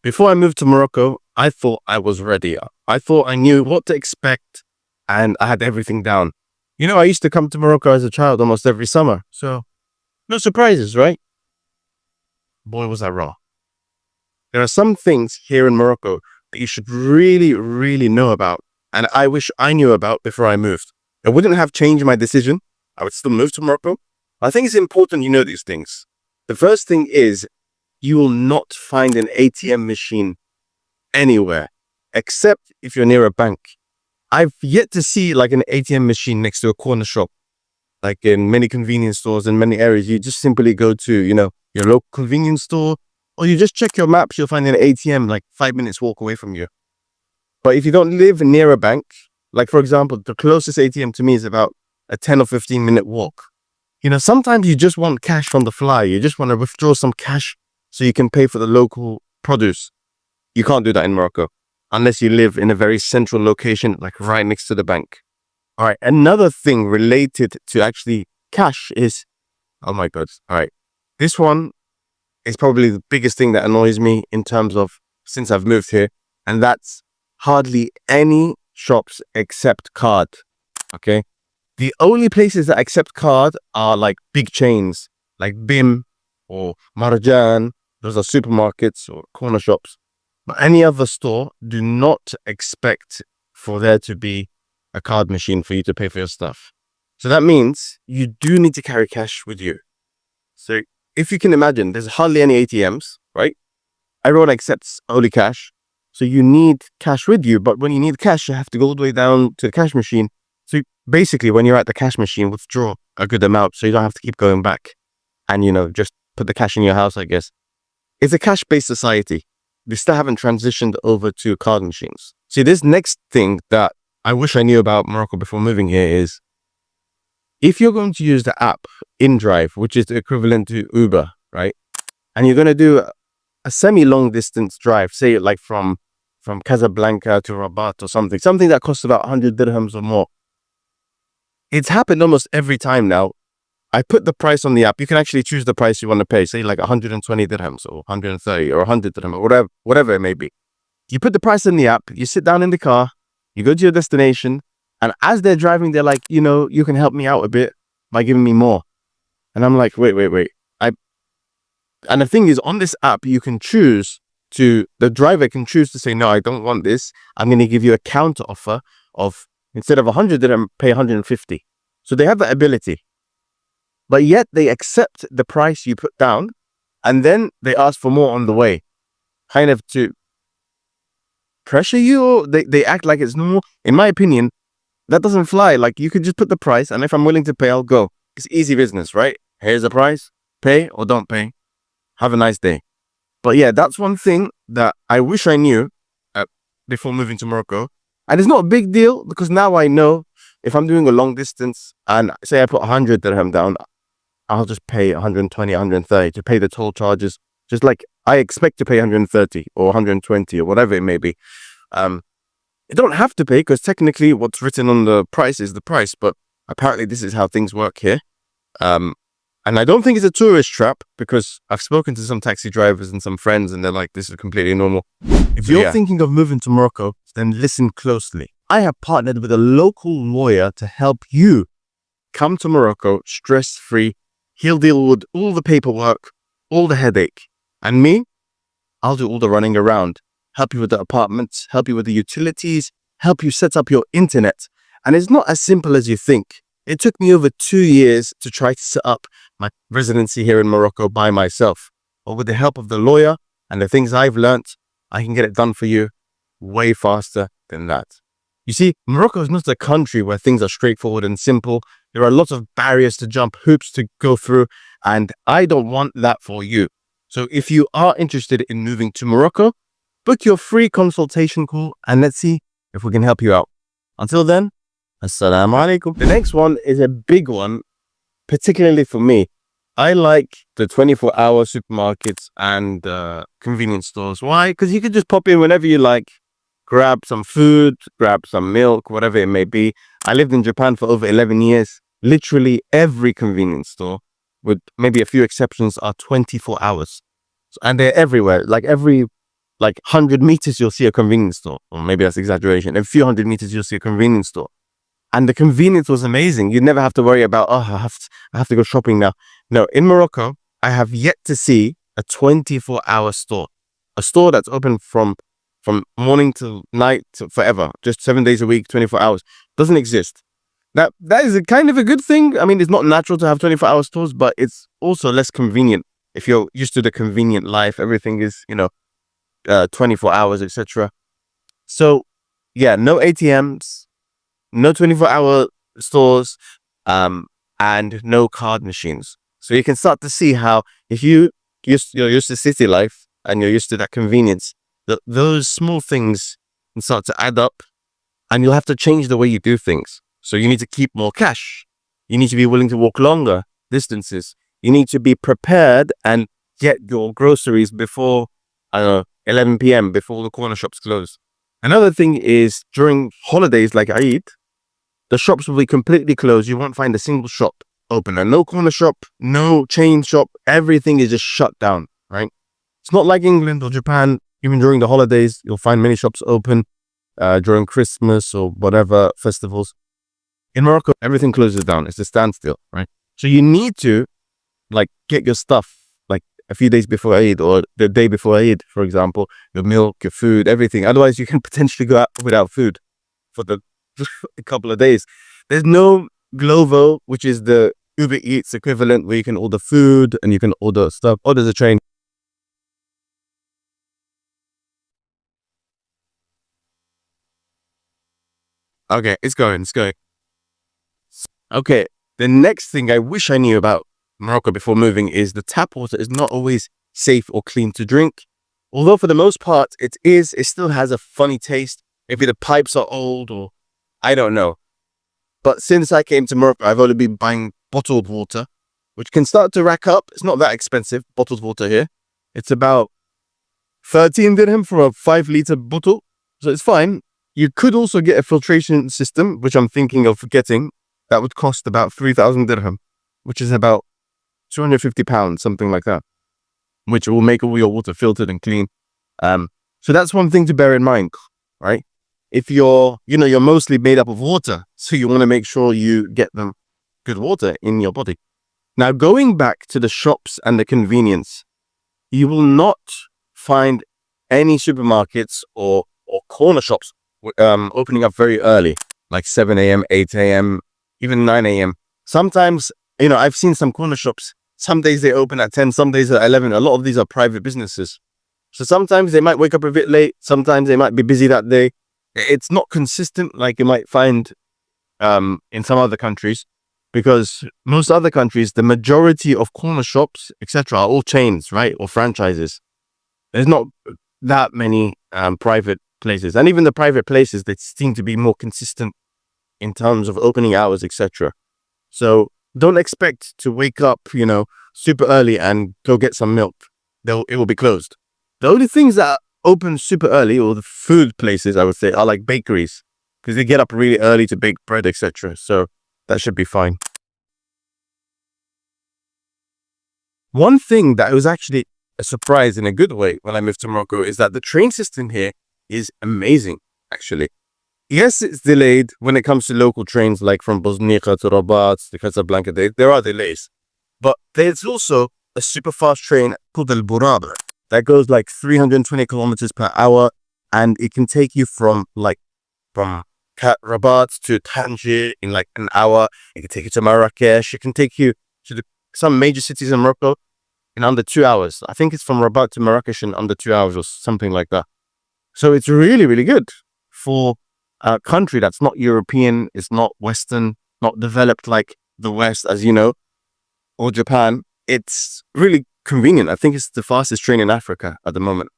Before I moved to Morocco, I thought I was ready. I thought I knew what to expect and I had everything down. I used to come to Morocco as a child almost every summer. So no surprises, right? Boy, was I wrong. There are some things here in Morocco that you should really, really know about. And I wish I knew about before I moved. It wouldn't have changed my decision. I would still move to Morocco. I think it's important you know these things. The first thing is you will not find an ATM machine anywhere except if you're near a bank. I've yet to see like an ATM machine next to a corner shop, like in many convenience stores in many areas. You just simply go to, your local convenience store, or you just check your maps, you'll find an ATM like 5 minutes walk away from you. But if you don't live near a bank, like for example, the closest ATM to me is about a 10 or 15-minute walk. Sometimes you just want cash on the fly. You just want to withdraw some cash so you can pay for the local produce. You can't do that in Morocco unless you live in a very central location, like right next to the bank. All right. Another thing related to actually cash is, oh my God. All right. This one is probably the biggest thing that annoys me in terms of since I've moved here. And that's hardly any shops accept card. Okay. The only places that accept card are like big chains like BIM or Marjan. Those are supermarkets or corner shops. But any other store do not expect for there to be a card machine for you to pay for your stuff. So that means you do need to carry cash with you. So if you can imagine, there's hardly any ATMs, right? Everyone accepts only cash. So you need cash with you. But when you need cash, you have to go all the way down to the cash machine. So basically, when you're at the cash machine, withdraw a good amount so you don't have to keep going back and, just put the cash in your house, I guess. It's a cash-based society. We still haven't transitioned over to card machines. See, this next thing that I wish I knew about Morocco before moving here is if you're going to use the app InDrive, which is the equivalent to Uber, right? And you're going to do a semi-long distance drive, say like from Casablanca to Rabat or something that costs about 100 dirhams or more. It's happened almost every time now. I put the price on the app. You can actually choose the price you want to pay, say like 120 dirhams or 130 or 100 dirhams or whatever it may be. You put the price in the app, you sit down in the car, you go to your destination, and as they're driving, they're like, you can help me out a bit by giving me more. And I'm like, wait. And the thing is, on this app, you can choose the driver can choose to say, no, I don't want this. I'm going to give you a counter offer of, instead of 100 dirham, pay 150. So they have that ability. But yet they accept the price you put down and then they ask for more on the way, kind of to pressure you. Or they act like it's normal. In my opinion, that doesn't fly. Like you could just put the price and if I'm willing to pay, I'll go. It's easy business, right? Here's the price, pay or don't pay. Have a nice day. But yeah, that's one thing that I wish I knew before moving to Morocco. And it's not a big deal because now I know if I'm doing a long distance and say I put 100 dirham down, I'll just pay 120, 130 to pay the toll charges. Just like I expect to pay 130 or 120 or whatever it may be. You don't have to pay because technically what's written on the price is the price. But apparently this is how things work here. And I don't think it's a tourist trap because I've spoken to some taxi drivers and some friends and they're like, this is completely normal. If you're thinking of moving to Morocco, then listen closely. I have partnered with a local lawyer to help you come to Morocco stress-free. He'll deal with all the paperwork, all the headache. And me, I'll do all the running around, help you with the apartments, help you with the utilities, help you set up your internet. And it's not as simple as you think. It took me over 2 years to try to set up my residency here in Morocco by myself. But with the help of the lawyer and the things I've learnt, I can get it done for you way faster than that. You see, Morocco is not a country where things are straightforward and simple. There are lots of barriers to jump, hoops to go through, and I don't want that for you. So if you are interested in moving to Morocco, book your free consultation call and let's see if we can help you out. Until then, Assalamu alaikum. The next one is a big one, particularly for me. I like the 24-hour supermarkets and convenience stores. Why? Because you can just pop in whenever you like, grab some food, grab some milk, whatever it may be. I lived in Japan for over 11 years. Literally every convenience store, with maybe a few exceptions, are 24 hours. And they're everywhere. Like every like 100 meters, you'll see a convenience store. Or maybe that's exaggeration. A few hundred meters, you'll see a convenience store. And the convenience was amazing. You'd never have to worry about, oh, I have to go shopping now. No, in Morocco, I have yet to see a 24-hour store. A store that's open from morning to night to forever, just 7 days a week, 24 hours. Doesn't exist. That is a kind of a good thing. I mean, it's not natural to have 24-hour stores, but it's also less convenient. If you're used to the convenient life, everything is, 24 hours, etc. So, yeah, no ATMs, no 24-hour stores, and no card machines. So you can start to see how if you're used to city life and you're used to that convenience, those small things can start to add up, and you'll have to change the way you do things. So you need to keep more cash. You need to be willing to walk longer distances. You need to be prepared and get your groceries before, 11 p.m., before the corner shops close. Another thing is during holidays like Eid, the shops will be completely closed. You won't find a single shop open. And no corner shop, no chain shop. Everything is just shut down, right? It's not like England or Japan. Even during the holidays, you'll find many shops open during Christmas or whatever festivals. In Morocco, everything closes down. It's a standstill, right? So you need to get your stuff like a few days before Eid or the day before Eid, for example, your milk, your food, everything. Otherwise, you can potentially go out without food for a couple of days. There's no Glovo, which is the Uber Eats equivalent, where you can order food and you can order stuff. Or there's a train. Okay, it's going. Okay, the next thing I wish I knew about Morocco before moving is the tap water is not always safe or clean to drink. Although for the most part it still has a funny taste. Maybe the pipes are old, or I don't know. But since I came to Morocco, I've only been buying bottled water, which can start to rack up. It's not that expensive, bottled water here. It's about 13 dirham for a 5-liter bottle. So it's fine. You could also get a filtration system, which I'm thinking of getting. That would cost about 3,000 dirham, which is about £250, something like that, which will make all your water filtered and clean. So that's one thing to bear in mind, right? If you're mostly made up of water, so you want to make sure you get them good water in your body. Now, going back to the shops and the convenience, you will not find any supermarkets or corner shops opening up very early, like 7 a.m., 8 a.m., even 9 a.m. Sometimes, I've seen some corner shops. Some days they open at 10, some days at 11. A lot of these are private businesses. So sometimes they might wake up a bit late. Sometimes they might be busy that day. It's not consistent like you might find in some other countries, because most other countries, the majority of corner shops, etc., are all chains, right? Or franchises. There's not that many private places. And even the private places, they seem to be more consistent in terms of opening hours, etc. So don't expect to wake up, super early and go get some milk. It will be closed. The only things that open super early, or the food places, I would say, are like bakeries, because they get up really early to bake bread, etc. So that should be fine. One thing that was actually a surprise in a good way when I moved to Morocco is that the train system here is amazing, actually. Yes, it's delayed when it comes to local trains, like from Bosnia to Rabat to Casablanca. There are delays. But there's also a super fast train called Al Buraba that goes like 320 kilometers per hour, and it can take you from Rabat to Tangier in like an hour. It can take you to Marrakesh. It can take you to some major cities in Morocco in under 2 hours. I think it's from Rabat to Marrakesh in under 2 hours or something like that. So it's really, really good for a country that's not European, it's not Western, not developed like the West, as you know, or Japan. It's really convenient. I think it's the fastest train in Africa at the moment.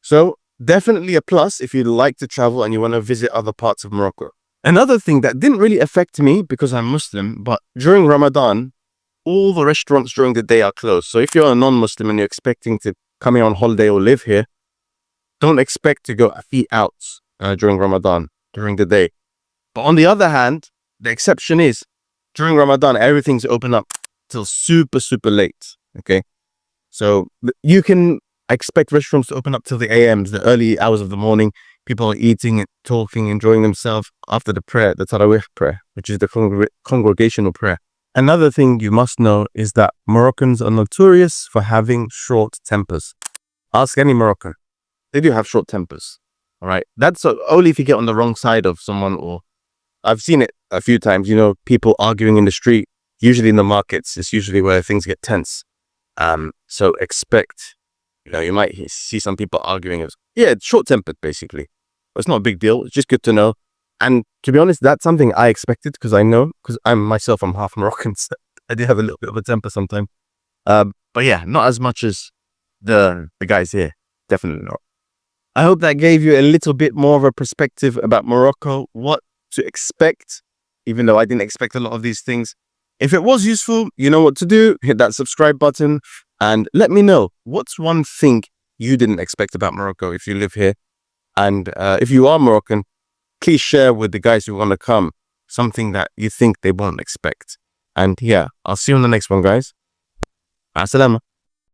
So definitely a plus if you like to travel and you want to visit other parts of Morocco. Another thing that didn't really affect me because I'm Muslim, but during Ramadan, all the restaurants during the day are closed. So if you're a non-Muslim and you're expecting to come here on holiday or live here, don't expect to go eat out during Ramadan, during the day. But on the other hand, the exception is during Ramadan, everything's open up till super, super late. Okay. So you can I expect restaurants to open up till the AMs, the early hours of the morning. People are eating, talking, enjoying themselves after the prayer, the Tarawih prayer, which is the congregational prayer. Another thing you must know is that Moroccans are notorious for having short tempers. Ask any Moroccan. They do have short tempers. All right. That's only if you get on the wrong side of someone, or I've seen it a few times, people arguing in the street, usually in the markets. It's usually where things get tense. So expect, you might see some people arguing. It's short-tempered, basically. But it's not a big deal. It's just good to know. And to be honest, that's something I expected because I'm half Moroccan. So I do have a little bit of a temper sometimes. But yeah, not as much as the guys here. Definitely not. I hope that gave you a little bit more of a perspective about Morocco, what to expect, even though I didn't expect a lot of these things. If it was useful, you know what to do. Hit that subscribe button and let me know what's one thing you didn't expect about Morocco if you live here. And if you are Moroccan, please share with the guys who want to come something that you think they won't expect. And yeah, I'll see you on the next one, guys. Assalamu.